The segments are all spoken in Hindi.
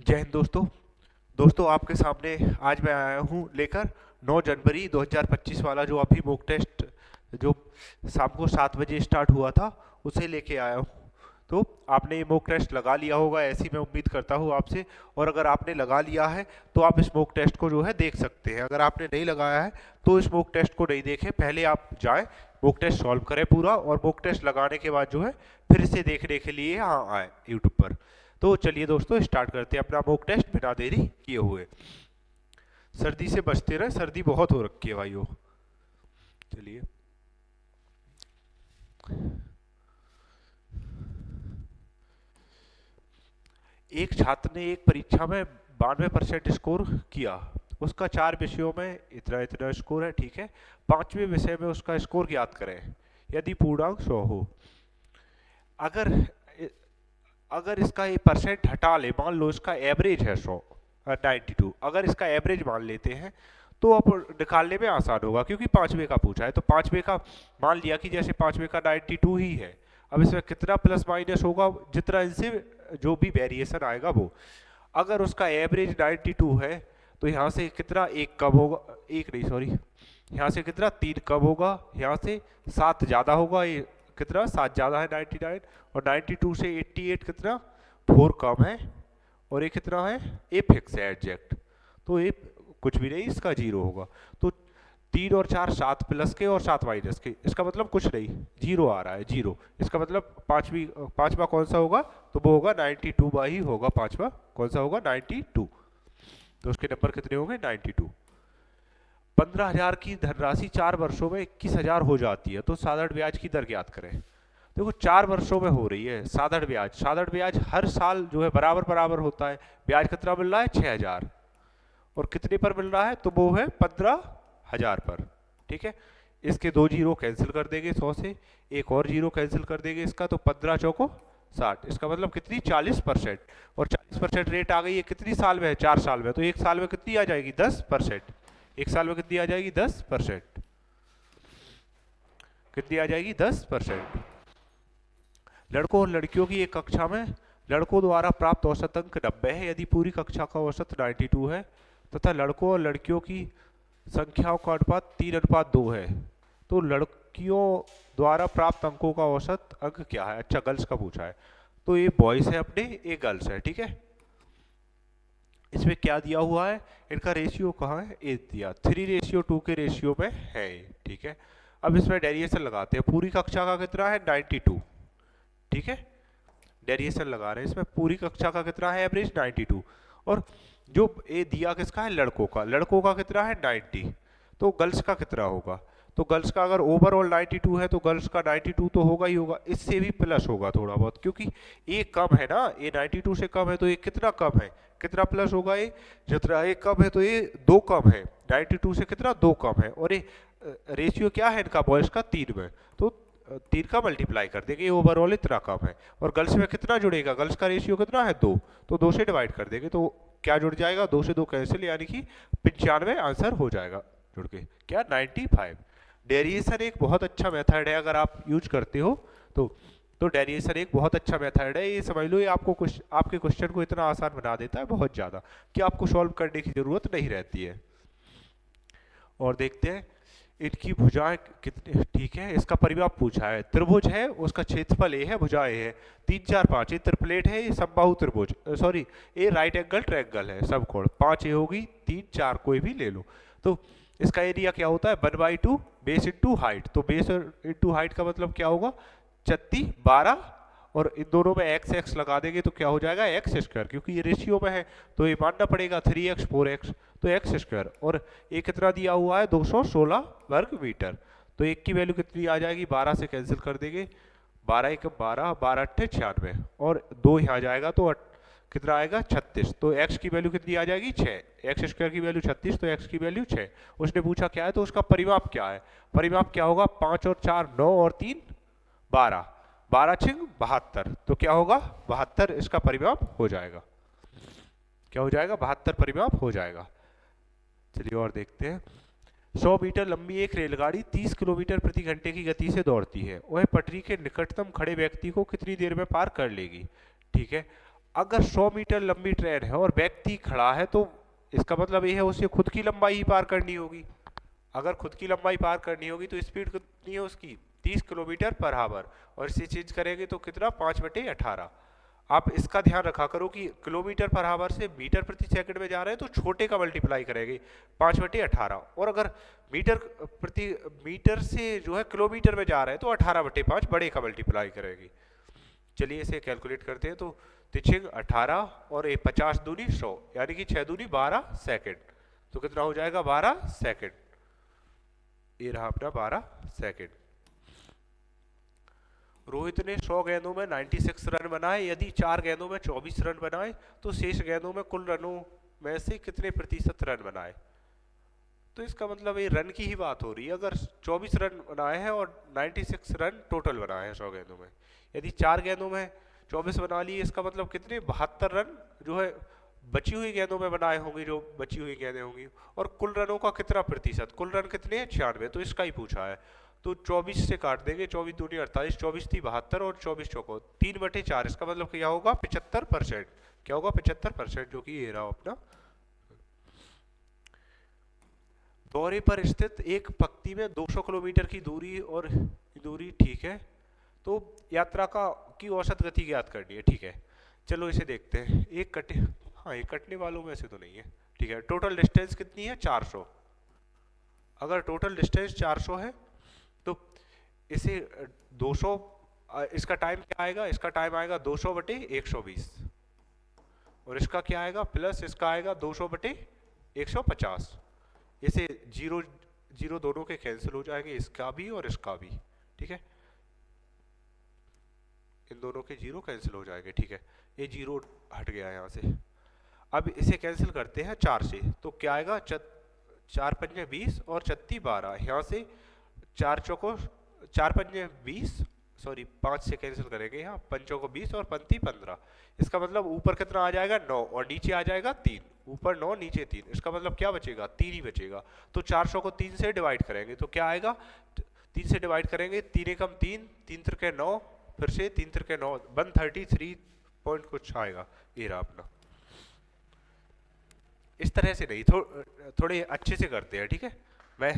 जय हिंद दोस्तों आपके सामने आज मैं आया हूँ लेकर 9 जनवरी 2025 वाला जो अभी मॉक टेस्ट जो शाम को 7 बजे स्टार्ट हुआ था उसे लेके आया हूँ। तो आपने ये मॉक टेस्ट लगा लिया होगा ऐसी मैं उम्मीद करता हूँ आपसे। और अगर आपने लगा लिया है तो आप इस मॉक टेस्ट को जो है देख सकते हैं। अगर आपने नहीं लगाया है तो इस मॉक टेस्ट को नहीं देखें, पहले आप जाएं मॉक टेस्ट सॉल्व करें पूरा, और मॉक टेस्ट लगाने के बाद जो है फिर इसे देखने के लिए यहाँ आए यूट्यूब पर। तो चलिए दोस्तों स्टार्ट करते हैं अपना मॉक टेस्ट बिना देरी किए हुए। सर्दी से बचते रहे, सर्दी बहुत हो रखी है भाइयों। चलिए एक छात्र ने एक परीक्षा में 92% स्कोर किया। उसका 4 विषयों में इतना इतना स्कोर है, ठीक है। 5वें विषय में उसका स्कोर ज्ञात करें यदि पूर्णांक 100 हो। अगर अगर इसका ये परसेंट हटा ले, मान लो इसका एवरेज है 100 92, अगर इसका एवरेज मान लेते हैं तो अब निकालने में आसान होगा क्योंकि 5वें का पूछा है। तो 5वें का मान लिया कि जैसे 5वें का 92 ही है, अब इसमें कितना प्लस माइनस होगा, जितना इनसे जो भी वेरिएशन आएगा वो। अगर उसका एवरेज 92 है तो यहाँ से कितना एक कम होगा, एक नहीं सॉरी, यहाँ से कितना 3 कम होगा, यहाँ से 7 ज़्यादा होगा, ये कितना 7 ज़्यादा है 99, और 92 से 88 कितना 4 कम है, और ये कितना है ए फिक्स है एग्जैक्ट। तो ये कुछ भी नहीं, इसका 0 होगा। तो 3 और 4 7 प्लस के और 7 माइनस के, इसका मतलब कुछ नहीं, 0 आ रहा है 0। इसका मतलब पांचवा कौन सा होगा, तो वो होगा 92 बाई ही होगा। पांचवा कौन सा होगा 92। तो उसके नंबर कितने होंगे 92। 15,000 की धनराशि 4 वर्षों में 21,000 हो जाती है तो साधारण ब्याज की दर ज्ञात करें। देखो 4 वर्षों में हो रही है साधारण ब्याज, साधारण ब्याज हर साल जो है बराबर बराबर होता है। ब्याज कितना मिल रहा है 6,000, और कितने पर मिल रहा है, तो वो है 15,000 पर, ठीक है। इसके 2 जीरो कैंसिल कर देंगे 100 से, एक और जीरो कैंसिल कर देंगे इसका, तो 15 चौको 60। इसका मतलब कितनी 40%, और 40% रेट आ गई है कितनी साल में है, 4 साल में। तो एक साल में कितनी आ जाएगी 10%। एक साल में कितनी आ जाएगी 10%, कितनी आ जाएगी 10%। लड़कों और लड़कियों की एक कक्षा में लड़कों द्वारा प्राप्त औसत अंक 90 है यदि पूरी कक्षा का औसत 92 है, तथा लड़कों और लड़कियों की संख्याओं का अनुपात 3:2 है, तो लड़कियों द्वारा प्राप्त अंकों का औसत अंक क्या है। अच्छा गर्ल्स का पूछा है, तो ये बॉयज है अपने, ये गर्ल्स है, ठीक है। इसमें क्या दिया हुआ है, इनका रेशियो कहाँ है, 8 दिया, 3:2 के रेशियो में है, ठीक है। अब इसमें डेरिएशन लगाते हैं। पूरी कक्षा का कितना है 92, ठीक है। डेरिएशन लगा रहे हैं इसमें, पूरी कक्षा का कितना है एवरेज 92, और जो ए दिया किसका है लड़कों का, लड़कों का कितना है 90, तो गर्ल्स का कितना होगा। तो गर्ल्स का अगर ओवरऑल 92 है तो गर्ल्स का 92 तो होगा ही होगा, इससे भी प्लस होगा थोड़ा बहुत, क्योंकि ये कम है ना, ये 92 से कम है तो ये कितना कम है, कितना प्लस होगा, ये जितना ये कम है तो ये 2 कम है, 92 से कितना 2 कम है, और ये रेशियो क्या है इनका बॉयज का 3 में, तो 3 का मल्टीप्लाई कर देंगे, ओवरऑल इतना कम है। और गर्ल्स में कितना जुड़ेगा, गर्ल्स का रेशियो कितना है 2, तो 2 से डिवाइड कर देंगे तो क्या जुड़ जाएगा, 2 से 2 कैंसिल, यानी कि 95 आंसर हो जाएगा जुड़ के, क्या 95। डेरिएशन एक बहुत अच्छा मेथड है, अगर आप यूज करते हो तो डेरिएशन एक बहुत अच्छा मेथड है। ये समझ लो, ये आपको कुछ आपके क्वेश्चन को इतना आसान बना देता है बहुत ज़्यादा कि आपको सॉल्व करने की ज़रूरत नहीं रहती है। और देखते हैं इनकी भुजाएं कितनी, ठीक है। इसका परिमाप पूछा है, त्रिभुज है उसका क्षेत्रफल ए है, भुजाएं है 3 4 5, ये त्रिप्लेट है, ये समबाहु त्रिभुज, सॉरी ये राइट एंगल ट्रायंगल है, सब कोण 5 ए होगी, 3 4 कोई भी ले लो। तो इसका एरिया क्या होता है 1/2 बेस इंटू हाइट, तो बेस इंटू हाइट का मतलब क्या होगा 36 12, और इन दोनों में एक्स एक्स लगा देंगे तो क्या हो जाएगा एक्स स्क्वायर, क्योंकि ये रेशियो में है तो ये मानना पड़ेगा 3x 4x, तो एक्स स्क्वायर, और एक कितना दिया हुआ है 216 वर्ग मीटर। तो एक की वैल्यू कितनी आ जाएगी, 12 से कैंसिल कर देंगे, 12 1 12, 12 8 96, और 2 यहाँ जाएगा तो कितना आएगा 36, तो x की वैल्यू कितनी आ जाएगी 6, एक्स स्क्वायर की वैल्यू 36 तो x की वैल्यू 6। उसने पूछा क्या है, तो उसका परिमाप क्या है, परिमाप क्या होगा 5 और 4 9 और 3 12, 12 6 72, तो क्या होगा 72 इसका परिमाप हो जाएगा, क्या हो जाएगा 72 परिमाप हो जाएगा। चलिए और देखते हैं। 100 मीटर लंबी एक रेलगाड़ी 30 किलोमीटर प्रति घंटे की गति से दौड़ती है, वह पटरी के निकटतम खड़े व्यक्ति को कितनी देर में पार कर लेगी, ठीक है। अगर 100 मीटर लंबी ट्रेन है और व्यक्ति खड़ा है तो इसका मतलब ये है उसे खुद की लंबाई ही पार करनी होगी। अगर खुद की लंबाई पार करनी होगी तो स्पीड कितनी है उसकी 30 किलोमीटर पर आवर, और इसे चेंज करेंगे तो कितना 5/18। आप इसका ध्यान रखा करो कि किलोमीटर पर आवर से मीटर प्रति सेकंड में जा रहे हैं तो छोटे का मल्टीप्लाई करेंगे 5/18, और अगर मीटर से जो है किलोमीटर में जा रहे हैं तो 18/5 बड़े का मल्टीप्लाई करेंगे। चलिए इसे कैलकुलेट करते हैं। तो तिछिंग 18 और 50 दूनी 100, यानी कि 6 दूनी 12 सेकेंड। तो कितना हो जाएगा 12 सेकेंड। ये रहा अपना 12 सेकेंड। रोहित ने 100 गेंदों में 96 रन बनाए। यदि 4 गेंदों में 24 रन बनाए तो शेष गेंदों में कुल रनों में से कितने प्रतिशत रन बनाए। तो इसका मतलब ये रन की ही बात हो रही है। अगर 24 रन बनाए हैं और 96 रन टोटल बनाए हैं 100 गेंदों में, यदि 4 गेंदों में 24 बना लिए, इसका मतलब कितने 72 रन जो है बची हुई गेंदों में बनाए होंगे, जो बची हुई गेंदें होंगी। और कुल रनों का कितना प्रतिशत, कुल रन कितने हैं 96, तो इसका ही पूछा है। तो 24 से काट देंगे, 24 दूनी 48, 24 थी 72 और 24 चौको 3/4। इसका मतलब क्या होगा 75%। क्या होगा 75%, जो कि ये रहा अपना। दौरे पर स्थित एक पंक्ति में 200 किलोमीटर की दूरी ठीक है, तो यात्रा की औसत गति ज्ञात करनी है। ठीक है, चलो इसे देखते हैं। ये कटने वालों में से तो नहीं है। ठीक है, टोटल डिस्टेंस कितनी है 400। अगर टोटल डिस्टेंस 400 है तो इसे 200, इसका टाइम क्या आएगा, इसका टाइम आएगा 200/120, और इसका क्या आएगा प्लस इसका आएगा 200/150। इसे जीरो जीरो दोनों के कैंसिल हो जाएंगे, इसका भी और इसका भी। ठीक है, इन दोनों के जीरो कैंसिल हो जाएंगे। ठीक है, ये जीरो हट गया यहाँ से। अब इसे कैंसिल करते हैं 4 से, तो क्या आएगा 4 पंजे 20 और 36 12। यहाँ से 4 पंजे 20, सॉरी 5 से कैंसिल करेंगे, यहाँ 5 को 20 और 35 15। इसका मतलब ऊपर कितना आ जाएगा 9 और नीचे आ जाएगा 3। ऊपर 9 नीचे 3, इसका मतलब क्या बचेगा 3 ही बचेगा। तो 400 को 3 से डिवाइड करेंगे तो क्या आएगा, 3 से डिवाइड करेंगे, 3 एकम 3, 3 त्रिके 9, फिर से 3 त्रिके 9, 133 पॉइंट कुछ आएगा। ये रहा अपना। इस तरह से नहीं, थोड़े अच्छे से करते हैं। ठीक है, मैं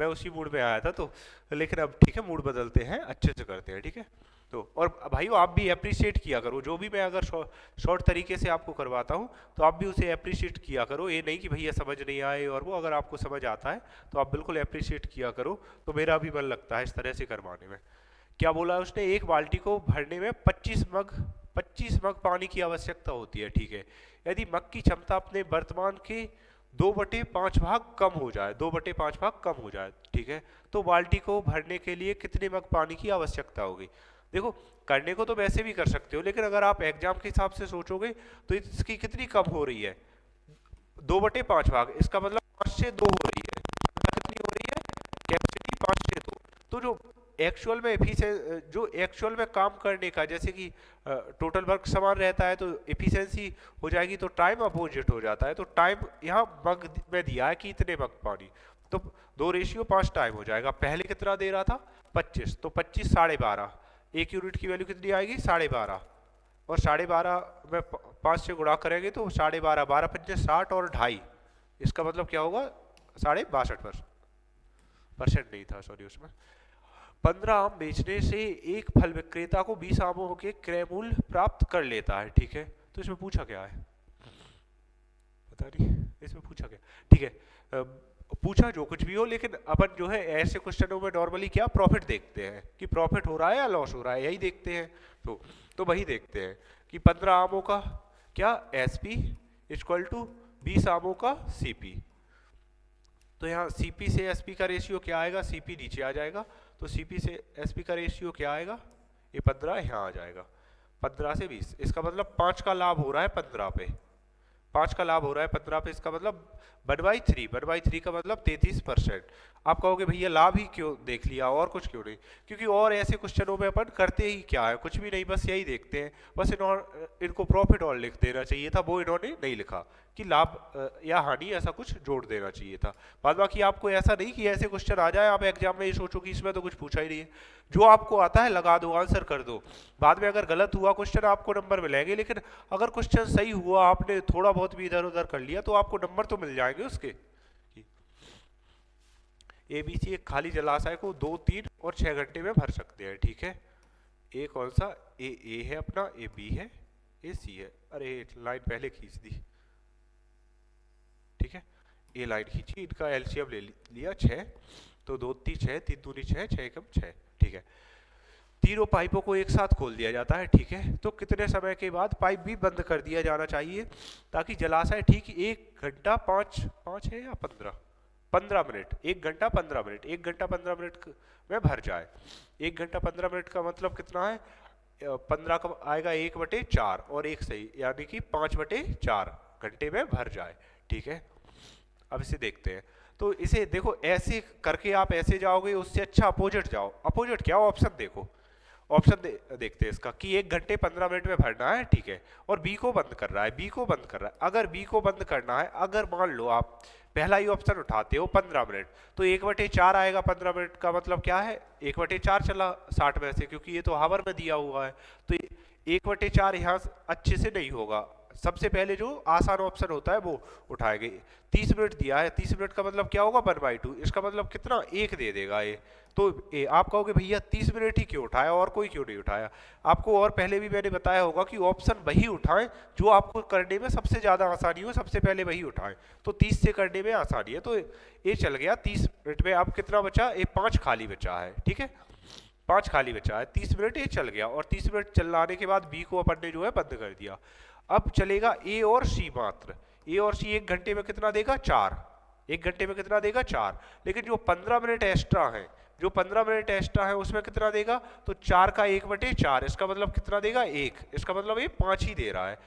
उसी मूड में आया था तो, लेकिन अब ठीक है मूड बदलते हैं, अच्छे से करते हैं। ठीक है, तो और भाइयों आप भी अप्रिशिएट किया करो, जो भी मैं अगर शॉर्ट तरीके से आपको करवाता हूँ तो आप भी उसे अप्रिशिएट किया करो। ये नहीं कि भैया समझ नहीं आए, और वो अगर आपको समझ आता है तो आप बिल्कुल अप्रिशिएट किया करो, तो मेरा भी मन लगता है इस तरह से करवाने में। क्या बोला उसने, एक बाल्टी को भरने में 25 मग पानी की आवश्यकता होती है। ठीक है, यदि मग की क्षमता अपने वर्तमान के 2/5 भाग कम हो जाए, 2/5 भाग कम हो जाए, ठीक है, तो बाल्टी को भरने के लिए कितने मग पानी की आवश्यकता होगी। देखो, करने को तो वैसे भी कर सकते हो, लेकिन अगर आप एग्जाम के हिसाब से सोचोगे तो इसकी कितनी कम हो रही है 2/5 भाग, इसका मतलब 5 से 2 हो रही है। कितनी हो रही है कैपेसिटी 5 से 2। तो जो एक्चुअल में काम करने का, जैसे कि टोटल वर्क समान रहता है तो एफिशिएंसी हो जाएगी, तो टाइम अपोजिट हो जाता है। तो टाइम यहाँ मग में दिया है कि इतने मग पानी, तो 2:5 टाइम हो जाएगा। पहले कितना दे रहा था 25, तो 25 12.5, एक यूनिट की वैल्यू कितनी आएगी 12.5, और 12.5 में 5 से गुणा करेंगे तो 12.5, 12 पंजे 60 और 2.5, इसका मतलब क्या होगा 62% नहीं था, सॉरी उसमें। 15 आम बेचने से एक फल विक्रेता को 20 आमों के क्रय मूल्य प्राप्त कर लेता है। ठीक है, तो इसमें पूछा क्या है पता नहीं, इसमें पूछा क्या। ठीक है, पूछा जो कुछ भी हो, लेकिन अपन जो है ऐसे क्वेश्चनों में नॉर्मली क्या प्रॉफिट देखते हैं कि प्रॉफिट हो रहा है या लॉस हो रहा है, यही देखते हैं। तो वही देखते हैं कि 15 आमों का क्या SP इक्वल टू 20 आमों का CP। तो यहाँ CP से SP का रेशियो क्या आएगा, CP नीचे आ जाएगा, तो CP से SP का रेशियो क्या आएगा, ये 15 यहाँ आ जाएगा, 15 से 20, इसका मतलब 5 का लाभ हो रहा है 15 पे। 5 का लाभ हो रहा है 15 पे, इसका मतलब 1/3 का मतलब 33%। आप कहोगे भैया लाभ ही क्यों देख लिया और कुछ क्यों नहीं, क्योंकि और ऐसे क्वेश्चनों में अपन करते ही क्या है, कुछ भी नहीं, बस यही देखते हैं। बस इनको प्रॉफिट और लिख देना चाहिए था, वो इन्होंने नहीं लिखा कि लाभ या हानि, ऐसा कुछ जोड़ देना चाहिए था। बाद बाकी आपको ऐसा नहीं कि ऐसे क्वेश्चन आ जाए आप एग्जाम में ये सोचो कि इसमें तो कुछ पूछा ही नहीं है। जो आपको आता है लगा दो, आंसर कर दो। बाद में अगर गलत हुआ क्वेश्चन आपको नंबर मिलेंगे, लेकिन अगर क्वेश्चन सही हुआ, आपने थोड़ा बहुत भी इधर उधर कर लिया, तो आपको नंबर तो मिल जाएंगे उसके। ए बी सी एक खाली जलाशय को 2, 3 और 6 घंटे में भर सकते हैं, ठीक है। ए कौन सा, ए है अपना, ए बी है, ए सी है। अरे लाइन पहले खींच दी, ठीक है। ए लाइन खींची, इनका एलसीएम ले लिया 6, तो 2 3 6, 3 दूनी 6, 6 एकम 6, ठीक है। तीनों पाइपों को एक साथ खोल दिया जाता है, ठीक है। तो कितने समय के बाद पाइप भी बंद कर दिया जाना चाहिए, ताकि जलाशय ठीक 1 घंटा 5 है या 15 मिनट, 1 घंटा 15 मिनट, 1 घंटा 15 मिनट में भर जाए। 1 घंटा 15 मिनट का मतलब कितना है, 15 का आएगा 1/4 और 1 सही, यानी कि 5/4 घंटे में भर जाए, ठीक है। अब इसे देखते हैं। तो इसे देखो, ऐसे करके आप ऐसे जाओगे, उससे अच्छा अपोजिट जाओ। अपोजिट क्या, ऑप्शन देखो, ऑप्शन देखते हैं इसका कि 1 घंटे 15 मिनट में भरना है, ठीक है, और बी को बंद कर रहा है, बी को बंद कर रहा है। अगर बी को बंद करना है, अगर मान लो आप पहला ही ऑप्शन उठाते हो 15 मिनट, तो 1/4 आएगा। 15 मिनट का मतलब क्या है, 1/4 चला 60 में से, क्योंकि ये तो हावर में दिया हुआ है, तो 1/4 यहाँ अच्छे से नहीं होगा। सबसे पहले जो आसान ऑप्शन होता है वो उठाएंगे। 30 मिनट दिया है, 30 मिनट का मतलब क्या होगा, 1/2, इसका मतलब कितना, 1 दे देगा ये। तो आप कहोगे भैया 30 मिनट ही क्यों उठाया और कोई क्यों नहीं उठाया। आपको और पहले भी मैंने बताया होगा कि ऑप्शन वही उठाएं जो आपको करने में सबसे ज़्यादा आसानी हो, सबसे पहले वही उठाएं। तो 30 से करने में आसानी है, तो ये चल गया 30 मिनट में। अब कितना बचा, ये 5 खाली बचा है, ठीक है, 5 खाली बचा है। 30 मिनट ये चल गया, और 30 मिनट चलाने के बाद बी को अपन ने जो है बंद कर दिया। अब चलेगा ए और सी मात्र। ए और सी 1 घंटे में कितना देगा, 4, 1 घंटे में कितना देगा, 4। लेकिन जो 15 मिनट एक्स्ट्रा है, जो 15 मिनट एक्स्ट्रा है उसमें कितना देगा, तो 4 का 1/4, इसका मतलब कितना देगा, 1, इसका मतलब ये 5 ही दे रहा है।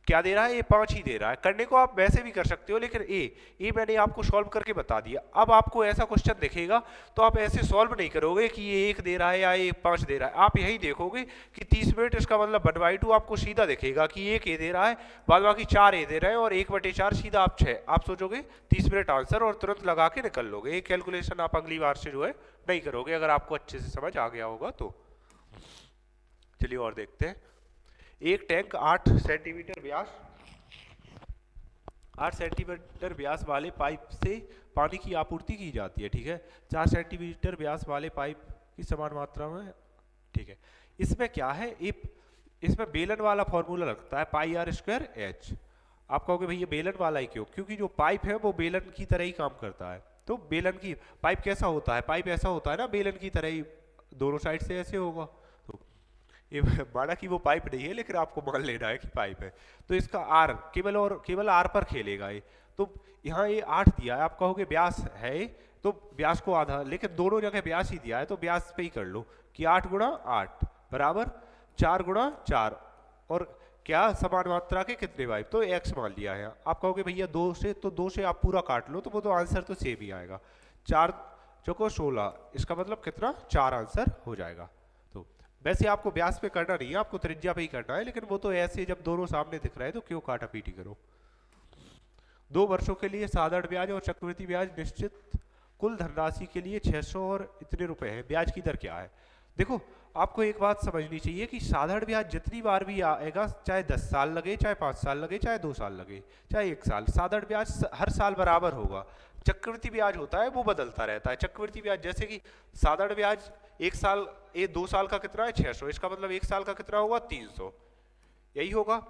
क्या दे रहा है, ये 5 ही दे रहा है। करने को आप वैसे भी कर सकते हो, लेकिन ये मैंने आपको सॉल्व करके बता दिया। अब आपको ऐसा क्वेश्चन दिखेगा तो आप ऐसे सॉल्व नहीं करोगे कि ये 1 दे रहा है या ये 5 दे रहा है। आप यही देखोगे कि 30 मिनट, इसका मतलब 1/2 आपको सीधा दिखेगा कि 1 ए दे रहा है, बाद बाकी 4 ए दे रहे हैं, और 1/4 सीधा आप 6। आप सोचोगे 30 मिनट आंसर और तुरंत लगा के निकल लोगे। ये कैलकुलेशन आप अगली बार से जो है नहीं करोगे, अगर आपको अच्छे से समझ आ गया होगा तो। चलिए और देखते हैं। एक टैंक 8 सेंटीमीटर व्यास 8 सेंटीमीटर व्यास वाले पाइप से पानी की आपूर्ति की जाती है, ठीक है। 4 सेंटीमीटर व्यास वाले पाइप की समान मात्रा में, ठीक है। इसमें क्या है, इसमें बेलन वाला फॉर्मूला लगता है, πr²h। आप कहोगे भैया बेलन वाला ही क्यों, क्योंकि जो पाइप है वो बेलन की तरह ही काम करता है। तो बेलन की पाइप कैसा होता है, पाइप ऐसा होता है ना बेलन की तरह ही, दोनों साइड से ऐसे होगा। तो ये माना कि वो पाइप नहीं है, लेकिन आपको मान लेना है कि पाइप है। तो इसका आर केवल आर पर खेलेगा ये। तो यहाँ ये 8 दिया है, आप कहोगे व्यास है, तो व्यास को आधा, लेकिन दोनों जगह व्यास ही दिया है, तो व्यास पे ही कर लो कि 8 × 8 बराबर 4 × 4, और क्या समान मात्रा के कितने पाइप, तो x मान लिया है। आप कहोगे भैया 2 से, तो 2 से आप पूरा काट लो, तो वो तो आंसर तो सेम ही आएगा। 4 चौको 16, इसका मतलब कितना, 4 आंसर हो जाएगा। तो वैसे आपको व्यास पे करना नहीं है, आपको त्रिज्या पे ही करना है, लेकिन वो तो ऐसे जब दोनों सामने दिख रहा है तो क्यों काटा पीटी करो। 2 वर्षों के लिए साधारण ब्याज और चक्रवृद्धि ब्याज निश्चित कुल धनराशि के लिए 600 और इतने रुपए है। ब्याज की दर क्या है। देखो आपको एक बात समझनी चाहिए कि साधारण ब्याज जितनी बार भी आएगा, चाहे 10 साल लगे, चाहे 5 साल लगे, चाहे 2 साल लगे, चाहे 1 साल, साधारण ब्याज हर साल बराबर होगा। चक्रवृद्धि ब्याज होता है वो बदलता रहता है। चक्रवृद्धि ब्याज जैसे कि साधारण ब्याज 1 साल, 2 साल का कितना है, 600, इसका मतलब 1 साल का कितना होगा, 300, यही होगा।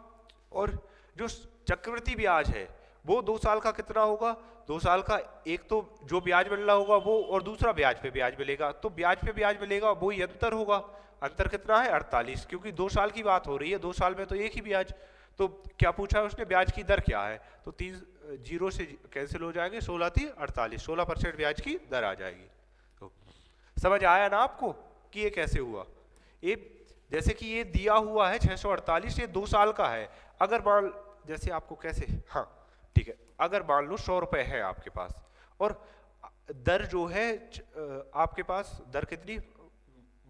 और जो चक्रवृद्धि ब्याज है वो 2 साल का कितना होगा, 2 साल का, एक तो जो ब्याज मिल रहा होगा वो, और दूसरा ब्याज पे ब्याज मिलेगा, तो ब्याज पे ब्याज मिलेगा, वो ही अंतर होगा। अंतर कितना है, 48, क्योंकि 2 साल की बात हो रही है, 2 साल में तो एक ही ब्याज। तो क्या पूछा है उसने, ब्याज की दर क्या है, तो 3 जीरो से कैंसिल हो जाएंगे, 16 3 48, 16% ब्याज की दर आ जाएगी। तो समझ आया ना आपको कि ये कैसे हुआ। ये जैसे कि ये दिया हुआ है 648, ये 2 साल का है। अगर मान जैसे आपको कैसे, हाँ ठीक है, अगर मान लो 100 रुपए है आपके पास और दर जो है आपके पास दर कितनी,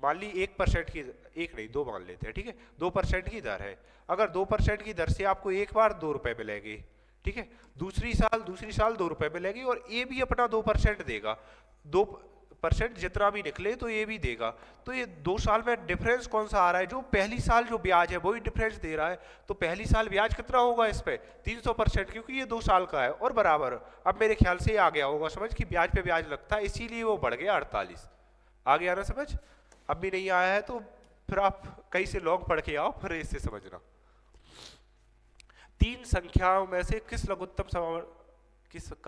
मान ली 1% की, एक नहीं 2 मान लेते हैं, ठीक है, 2% की दर है। अगर 2% की दर से आपको एक बार 2 रुपए मिलेंगे, ठीक है, दूसरी साल 2 रुपए मिलेगी और ये भी अपना 2% देगा, 2% जितना भी निकले तो ये भी देगा। तो ये 2 साल में डिफरेंस कौन सा आ रहा है, जो पहली साल जो ब्याज है वही डिफरेंस दे रहा है। तो पहली साल ब्याज कितना होगा इस पे 300%, क्योंकि ये 2 साल का है और बराबर। अब मेरे ख्याल से आ गया होगा समझ कि ब्याज पे ब्याज लगता है, इसीलिए वो बढ़ गया 48। आ गया ना समझ? अब भी नहीं आया है तो फिर आप कहीं से लॉन्ग पढ़ के आओ, फिर इससे समझना। 3 संख्याओं में से किसका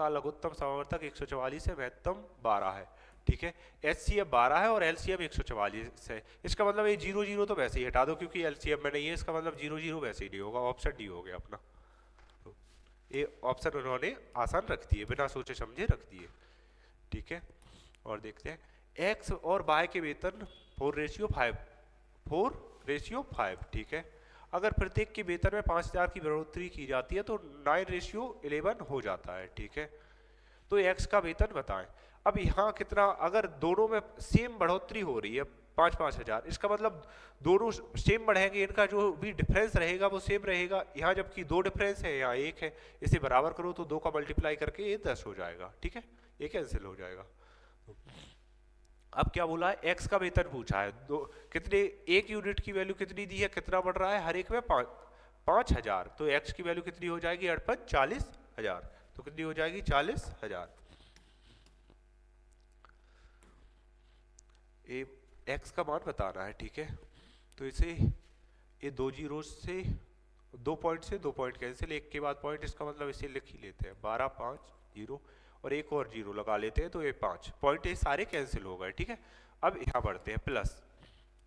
लघुत्तम समावर्तक 144 है, महत्तम 12 है, ठीक है। एचसीएफ 12 है और एलसीएम 144 है। इसका मतलब ये 0 0 तो वैसे ही हटा दो क्योंकि एलसीएम में नहीं है, इसका मतलब 0 0 वैसे ही नहीं होगा, ऑप्शन डी हो गया अपना। तो ये ऑप्शन उन्होंने आसान रख दिए, बिना सोचे समझे रख दिए, ठीक है। और देखते हैं एक्स और वाई के वेतन 4:5, ठीक है। अगर प्रत्येक के वेतन में 5000 की बढ़ोतरी की जाती है तो 9:11 हो जाता है, ठीक है। तो एक्स का वेतन बताएं। अब यहाँ कितना, अगर दोनों में सेम बढ़ोतरी हो रही है 5-5 हजार, इसका मतलब दोनों सेम बढ़ेंगे, इनका जो भी डिफरेंस रहेगा वो सेम रहेगा। यहाँ जबकि 2 डिफरेंस है, यहाँ 1 है, इसे बराबर करो तो 2 का मल्टीप्लाई करके ये 10 हो जाएगा, ठीक है, ये कैंसिल हो जाएगा। अब क्या बोला है, एक्स का वेतन पूछा है, दो कितने, एक यूनिट की वैल्यू कितनी दी है, कितना बढ़ रहा है हर एक में 5,000, तो एक्स की वैल्यू कितनी हो जाएगी 40,000, तो कितनी हो जाएगी 40,000। एक्स का मान बताना है, ठीक है। तो इसे ये 2 जीरो से 2 पॉइंट से 2 पॉइंट कैंसिल, एक के बाद पॉइंट, इसका मतलब इसे लिख ही लेते हैं 12 5 0 और एक और 0 लगा लेते हैं तो ये 5 पॉइंट, ये सारे कैंसिल हो गए, ठीक है। अब यहाँ बढ़ते हैं प्लस,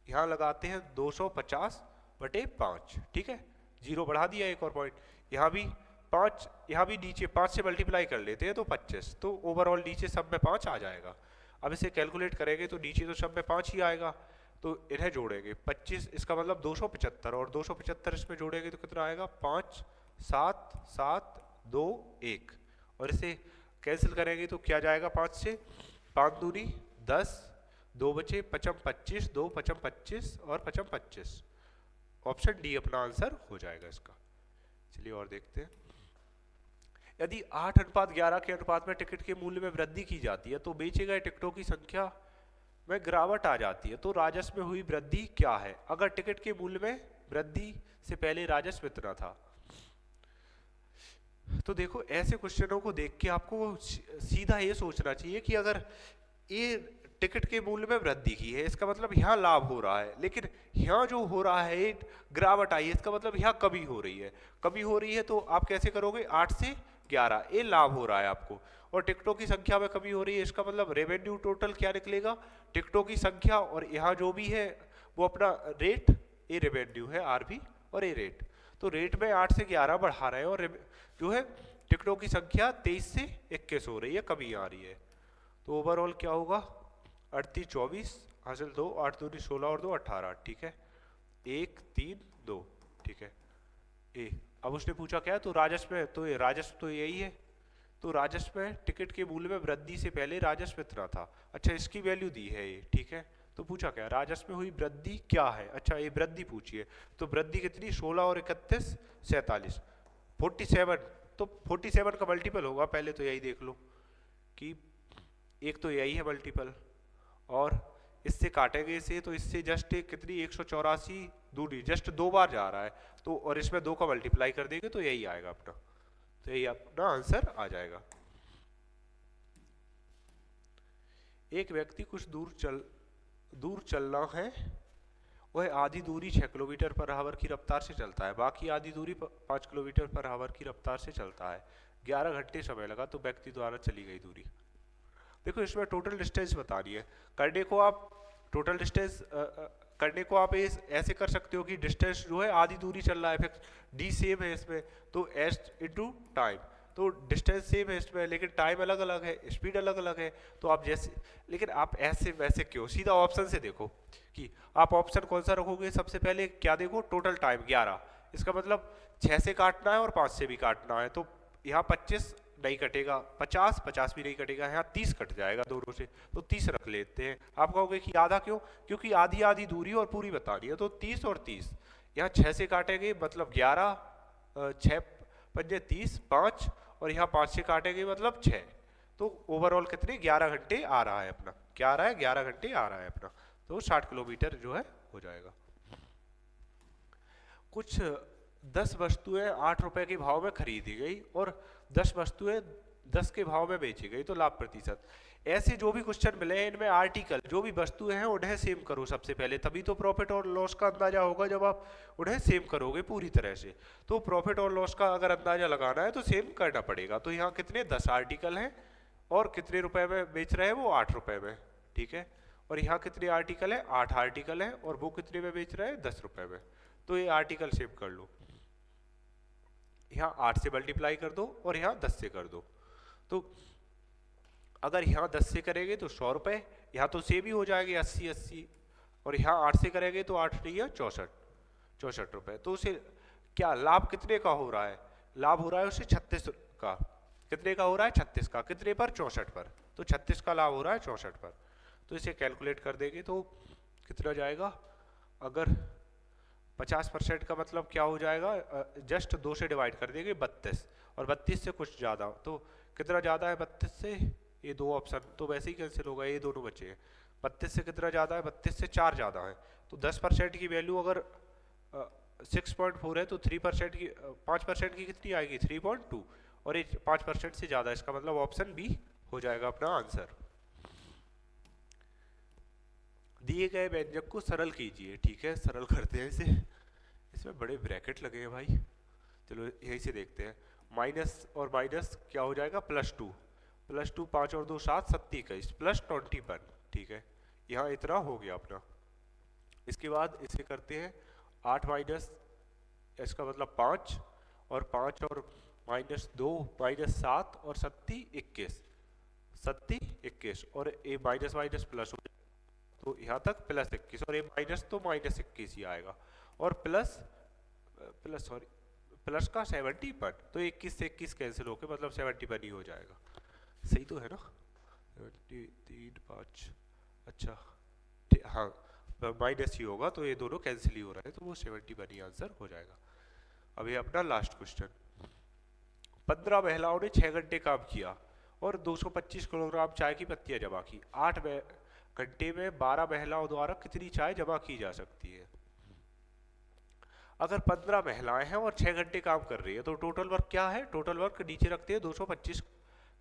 यहाँ लगाते हैं 250/5, ठीक है, 0 बढ़ा दिया एक और पॉइंट, यहाँ भी 5, यहाँ भी नीचे 5 से मल्टीप्लाई कर लेते हैं तो 25, तो ओवरऑल नीचे सब में 5 आ जाएगा। अब इसे कैलकुलेट करेंगे तो नीचे तो सब में 5 ही आएगा, तो इन्हें जोड़ेंगे 25, इसका मतलब 275, और 275 इसमें जोड़ेंगे तो कितना आएगा 5 7 7 2 1, और इसे कैंसिल करेंगे तो क्या जाएगा 5 से, 5 दूनी 10, 2 बचे 55 25, 2 55 25 और 55 25, ऑप्शन डी अपना आंसर हो जाएगा इसका। चलिए और देखते हैं, यदि 8:11 के अनुपात में टिकट के मूल्य में वृद्धि की जाती है तो बेचे गए टिकटों की संख्या में गिरावट आ जाती है, तो राजस्व में हुई वृद्धि क्या है। अगर टिकट के मूल्य में वृद्धि से पहले राजस्व इतना था, तो देखो ऐसे क्वेश्चनों को देख के आपको सीधा ये सोचना चाहिए कि अगर ये टिकट के मूल्य में वृद्धि की है, इसका मतलब यहाँ लाभ हो रहा है, लेकिन यहाँ जो हो रहा है गिरावट आई है, इसका मतलब यहाँ कमी हो रही है, कमी हो रही है, तो आप कैसे करोगे 8 से 11, ये लाभ हो रहा है आपको, और टिकटों की संख्या में कमी हो रही है, इसका मतलब रेवेन्यू टोटल क्या निकलेगा, टिकटों की संख्या और यहाँ जो भी है वो अपना रेट, ये रेवेन्यू है आरबी और ये रेट, तो रेट में 8 से 11 बढ़ा रहे हैं और जो है टिकटों की संख्या 23 से 21 हो रही है, कमी आ रही है। तो ओवरऑल क्या होगा 38 24 हासिल 2, 8 दूनी 16 और 2 18, ठीक है, 1 3 2, ठीक है। ए अब उसने पूछा क्या है, तो राजस्व में, तो ये राजस्व तो यही है, तो राजस्व में टिकट के मूल्य में वृद्धि से पहले राजस्व इतना था, अच्छा इसकी वैल्यू दी है ये, ठीक है। तो पूछा क्या, राजस्व में हुई वृद्धि क्या है, अच्छा ये वृद्धि पूछिए, तो वृद्धि कितनी 16 और 31 47 47, तो 47 का मल्टीपल होगा, पहले तो यही देख लो कि एक तो यही है मल्टीपल, और इससे काटेंगे इसे तो इससे जस्ट कितनी 184 दूरी, जस्ट 2 बार जा रहा है, तो और इसमें 2 का मल्टीप्लाई कर देंगे तो यही आएगा अपना, तो यही अपना आंसर आ जाएगा। एक व्यक्ति कुछ दूर चलना है, वह आधी दूरी 6 किलोमीटर पर आवर की रफ्तार से चलता है, बाकी आधी दूरी 5 किलोमीटर पर आवर की रफ्तार से चलता है, 11 घंटे समय लगा, तो व्यक्ति द्वारा चली गई दूरी। देखो इसमें टोटल डिस्टेंस बतानी है, करने को आप टोटल डिस्टेंस करने को आप ऐसे कर सकते हो कि डिस्टेंस जो है आधी दूरी चल रहा है, फिर डी सेम है इसमें, तो एस इंटू टाइम, तो डिस्टेंस सेम है इसमें लेकिन टाइम अलग अलग है, स्पीड अलग अलग है, तो आप जैसे, लेकिन आप ऐसे वैसे क्यों, सीधा ऑप्शन से देखो कि आप ऑप्शन कौन सा रखोगे, सबसे पहले क्या देखो टोटल टाइम 11, इसका मतलब 6 से काटना है और 5 से भी काटना है, तो यहाँ 25 नहीं कटेगा, 50 भी नहीं कटेगा, यहाँ 30 कट जाएगा दोनों से, तो 30 रख लेते हैं। आप कहोगे कि आधा क्यों? क्योंकि आधी आधी दूरी और पूरी बतानी है, तो 30 और 30 यहाँ 6 से काटेंगे मतलब 11, 6 पंजे 30, 5 और यहाँ 5 से काटेंगे मतलब 6, तो ओवरऑल कितने 11 घंटे आ रहा है अपना, क्या आ रहा है 11 घंटे आ रहा है अपना, तो 60 किलोमीटर जो है हो जाएगा। कुछ 10 वस्तुएं 8 रुपए के भाव में खरीदी गई और 10 वस्तुएं 10 के भाव में बेची गई, तो लाभ प्रतिशत। ऐसे जो भी क्वेश्चन मिले हैं इनमें आर्टिकल जो भी वस्तुएं हैं उन्हें सेम करो सबसे पहले, तभी तो प्रॉफिट और लॉस का अंदाजा होगा जब आप उन्हें सेम करोगे पूरी तरह से। तो प्रॉफिट और लॉस का अगर अंदाजा लगाना है तो सेम करना पड़ेगा। तो यहाँ कितने 10 आर्टिकल हैं और कितने रुपए में बेच रहे हैं वो 8 रुपए में, ठीक है। और यहाँ कितने आर्टिकल है 8 आर्टिकल है और वो कितने में बेच रहे हैं 10 रुपए में, तो ये आर्टिकल सेव कर लो। यहाँ 8 से मल्टीप्लाई कर दो और यहाँ 10 से कर दो, तो अगर यहाँ 10 से करेंगे तो 100 रुपए, यहाँ तो सेव ही हो जाएगी 80 और यहाँ 8 से करेंगे तो 8 नहीं है 64 रुपए। तो उसे क्या लाभ कितने का हो रहा है? लाभ हो रहा है उसे 36 का। कितने का हो रहा है? 36 का। कितने पर? 64 पर। तो 36 का लाभ हो रहा है 64 पर। तो इसे कैलकुलेट कर देंगे तो कितना जाएगा? अगर 50% का मतलब क्या हो जाएगा? जस्ट 2 से डिवाइड कर देंगे 32 और 32 से कुछ ज़्यादा, तो कितना ज़्यादा है 32 से? ये 2 ऑप्शन तो वैसे ही कैंसिल होगा, ये दोनों बचे हैं। 32 से कितना ज़्यादा है? 32 से 4 ज़्यादा है। तो 10% की वैल्यू अगर 6.4 है तो 3% की 5% की कितनी आएगी? 3.2 और ये 5% से ज़्यादा, इसका मतलब ऑप्शन बी हो जाएगा अपना आंसर। दिए गए व्यंजक को सरल कीजिए, ठीक है, सरल करते हैं इसे। इसमें बड़े ब्रैकेट लगे हैं भाई, चलो यहीं से देखते हैं। माइनस और माइनस क्या हो जाएगा? +2 +2 5 और 2 7 7 21 +21, ठीक है। यहाँ इतना हो गया अपना। इसके बाद इसे करते हैं 8 माइनस, इसका मतलब 5 और 5 और -2 -7 और 7 21 21 और ये माइनस माइनस प्लस हो, तो यहाँ तक +21 और ये माइनस तो -21 ही आएगा और प्लस का 70 पर, तो 21 से 21 कैंसिल होकर मतलब 70 पर ही हो जाएगा। सही तो है ना? 3 5 अच्छा हाँ माइनस ही होगा, तो ये दोनों कैंसिल ही हो रहा है, तो वो 70 पर ही आंसर हो जाएगा। अभी अपना लास्ट क्वेश्चन। 15 महिलाओं ने 6 घंटे काम किया और 225 किलोग्राम चाय की पत्तियां जमा की। 8 घंटे में 12 महिलाओं द्वारा कितनी चाय जमा की जा सकती है? अगर 15 महिलाएं हैं और 6 घंटे काम कर रही है तो टोटल वर्क क्या है? टोटल वर्क नीचे रखते हैं 225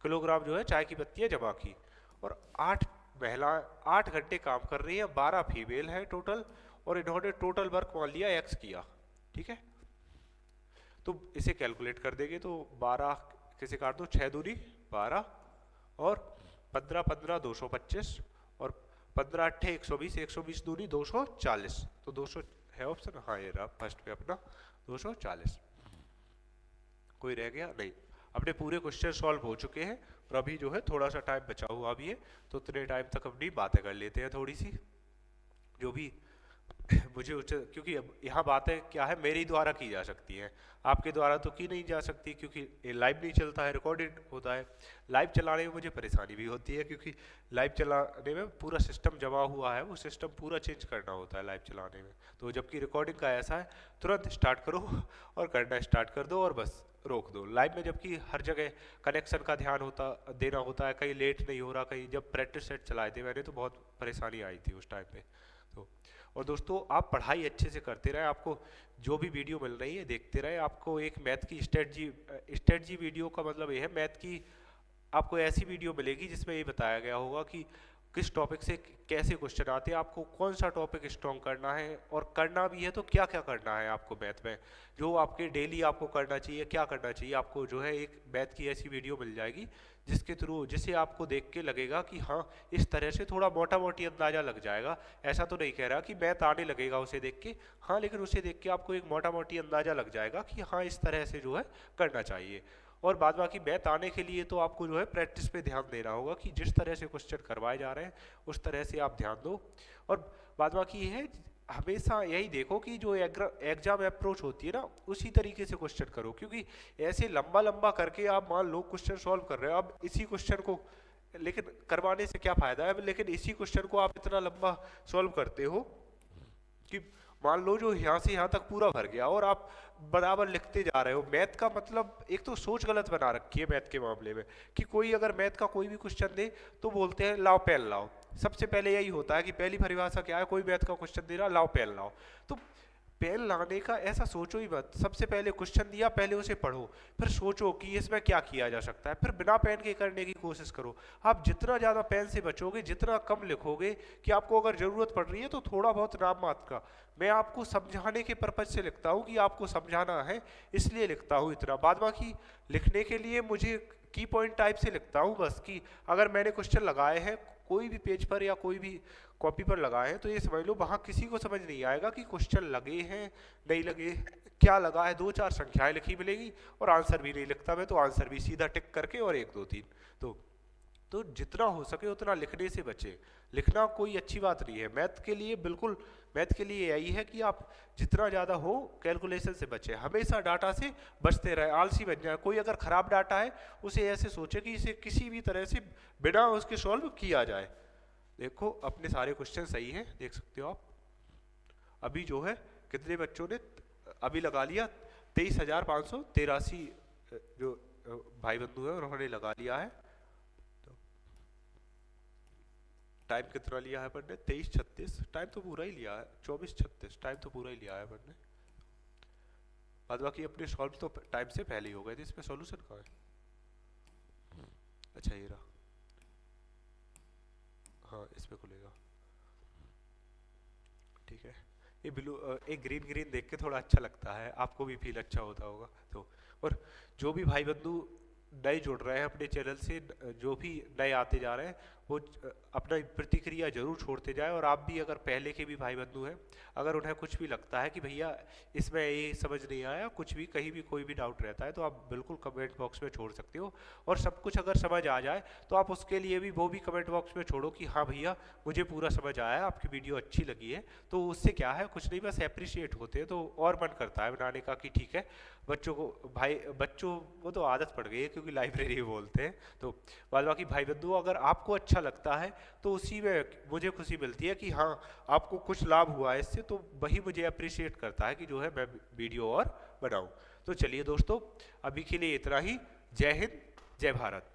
किलोग्राम जो है चाय की पत्तियां जमा की, और 8 महिलाएं 8 घंटे काम कर रही है, 12 फीमेल है टोटल, और इन्होंने टोटल वर्क मान लिया x किया, ठीक है। तो इसे कैलकुलेट कर देंगे तो 12 कैसे काट दो, 6 दूनी 12 और 15 15 225 और 15 8 120 120 दूनी 240, तो 200 है ऑप्शन, हाँ ये रहा फर्स्ट पे अपना 240। कोई रह गया नहीं? अपने पूरे क्वेश्चन सॉल्व हो चुके हैं और अभी जो है थोड़ा सा टाइम बचा हुआ भी है, तो उतने टाइम तक अपनी बातें कर लेते हैं थोड़ी सी जो भी मुझे क्योंकि यहाँ बातें क्या है मेरी द्वारा की जा सकती है, आपके द्वारा तो की नहीं जा सकती क्योंकि ये लाइव नहीं चलता है, रिकॉर्डेड होता है। लाइव चलाने में मुझे परेशानी भी होती है क्योंकि लाइव चलाने में पूरा सिस्टम जमा हुआ है, वो सिस्टम पूरा चेंज करना होता है लाइव चलाने में। तो जबकि रिकॉर्डिंग का ऐसा है तुरंत स्टार्ट करो और करना स्टार्ट कर दो और बस रोक दो। लाइव में जबकि हर जगह कनेक्शन का ध्यान देना होता है, कहीं लेट नहीं हो रहा, कहीं जब प्रैक्टिस सेट चलाए थे मैंने तो बहुत परेशानी आई थी उस टाइम पे। तो और दोस्तों आप पढ़ाई अच्छे से करते रहे, आपको जो भी वीडियो मिल रही है देखते रहे। आपको एक मैथ की स्ट्रेटजी वीडियो का मतलब ये है, मैथ की आपको ऐसी वीडियो मिलेगी जिसमें ये बताया गया होगा कि किस टॉपिक से कैसे क्वेश्चन आते हैं, आपको कौन सा टॉपिक स्ट्रॉन्ग करना है और करना भी है तो क्या क्या करना है आपको मैथ में, जो आपके डेली आपको करना चाहिए, क्या करना चाहिए आपको, जो है एक मैथ की ऐसी वीडियो मिल जाएगी जिसे आपको देख के लगेगा कि हाँ इस तरह से थोड़ा मोटा मोटी अंदाजा लग जाएगा। ऐसा तो नहीं कह रहा कि मैथ आने लगेगा उसे देख के, हाँ लेकिन उसे देख के आपको एक मोटा मोटी अंदाजा लग जाएगा कि हाँ इस तरह से जो है करना चाहिए। और बाद बाकी मैथ आने के लिए तो आपको जो है प्रैक्टिस पे ध्यान देना होगा कि जिस तरह से क्वेश्चन करवाए जा रहे हैं उस तरह से आप ध्यान दो। और बाद बाकी ये है हमेशा यही देखो कि जो एग्जाम अप्रोच होती है ना उसी तरीके से क्वेश्चन करो, क्योंकि ऐसे लंबा लंबा करके आप मान लो क्वेश्चन सॉल्व कर रहे हो, अब इसी क्वेश्चन को लेकिन करवाने से क्या फायदा है, लेकिन इसी क्वेश्चन को आप इतना लंबा सॉल्व करते हो कि मान लो जो यहाँ से यहाँ तक पूरा भर गया और आप बराबर लिखते जा रहे हो। मैथ का मतलब एक तो सोच गलत बना रखी है मैथ के मामले में कि कोई अगर मैथ का कोई भी क्वेश्चन दे तो बोलते हैं लाओ पेन लाओ। सबसे पहले यही होता है कि पहली परिभाषा क्या है, कोई मैथ का क्वेश्चन दे रहा लाओ पेन लाओ, तो पेन लाने का ऐसा सोचो ही मत। सबसे पहले क्वेश्चन दिया, पहले उसे पढ़ो, फिर सोचो कि इसमें क्या किया जा सकता है, फिर बिना पेन के करने की कोशिश करो। आप जितना ज़्यादा पेन से बचोगे, जितना कम लिखोगे कि आपको अगर ज़रूरत पड़ रही है तो थोड़ा बहुत नाम मात्र का, मैं आपको समझाने के पर्पज से लिखता हूँ कि आपको समझाना है इसलिए लिखता हूँ इतना। बाद बाकी लिखने के लिए मुझे की पॉइंट टाइप से लिखता हूँ बस, कि अगर मैंने क्वेश्चन लगाए हैं कोई भी पेज पर या कोई भी कॉपी पर लगाए हैं तो ये समझ लो वहाँ किसी को समझ नहीं आएगा कि क्वेश्चन लगे हैं नहीं लगे, क्या लगा है, 2-4 संख्याएं लिखी मिलेगी और आंसर भी नहीं लिखता मैं, तो आंसर भी सीधा टिक करके और 1 2 3। तो जितना हो सके उतना लिखने से बचे। लिखना कोई अच्छी बात नहीं है मैथ के लिए, बिल्कुल मैथ के लिए यही है कि आप जितना ज़्यादा हो कैलकुलेशन से बचे, हमेशा डाटा से बचते रहे, आलसी बन जाए। कोई अगर ख़राब डाटा है उसे ऐसे सोचे कि इसे किसी भी तरह से बिना उसके सॉल्व किया जाए। देखो अपने सारे क्वेश्चन सही हैं, देख सकते हो आप। अभी जो है कितने बच्चों ने अभी लगा लिया, 23,583 जो भाई बंधु है उन्होंने लगा लिया है। टाइम कितना लिया है अपन ने, 23:36, टाइम तो पूरा ही लिया है, 24:36 टाइम तो पूरा ही लिया है अपन ने। बाद बाकी अपने सॉल्व तो टाइम से पहले ही हो गए थे। इसमें सॉल्यूशन कहाँ है, अच्छा ये रहा, हाँ इसमें खुलेगा, ठीक है। ये ब्लू एक ग्रीन ग्रीन देख के थोड़ा अच्छा लगता है, आपको भी फील अच्छा होता होगा। तो और जो भी भाई बंधु नए जुड़ रहे हैं अपने चैनल से, जो भी नए आते जा रहे हैं वो अपना प्रतिक्रिया जरूर छोड़ते जाए। और आप भी अगर पहले के भी भाई बंधु हैं, अगर उन्हें कुछ भी लगता है कि भैया इसमें ये समझ नहीं आया, कुछ भी कहीं भी कोई भी डाउट रहता है तो आप बिल्कुल कमेंट बॉक्स में छोड़ सकते हो। और सब कुछ अगर समझ आ जाए तो आप उसके लिए भी वो भी कमेंट बॉक्स में छोड़ो कि हाँ भैया मुझे पूरा समझ आया, आपकी वीडियो अच्छी लगी है। तो उससे क्या है, कुछ नहीं बस अप्रिशिएट होते हैं तो और मन करता है बनाने का कि ठीक है बच्चों को, भाई बच्चों वो तो आदत पड़ गई है क्योंकि लाइब्रेरी बोलते हैं। तो बाद बाकी भाई बंधु अगर आपको अच्छा लगता है तो उसी में मुझे खुशी मिलती है कि हाँ आपको कुछ लाभ हुआ है इससे, तो वही मुझे अप्रिशिएट करता है कि जो है मैं वीडियो और बनाऊं। तो चलिए दोस्तों अभी के लिए इतना ही। जय हिंद, जय भारत।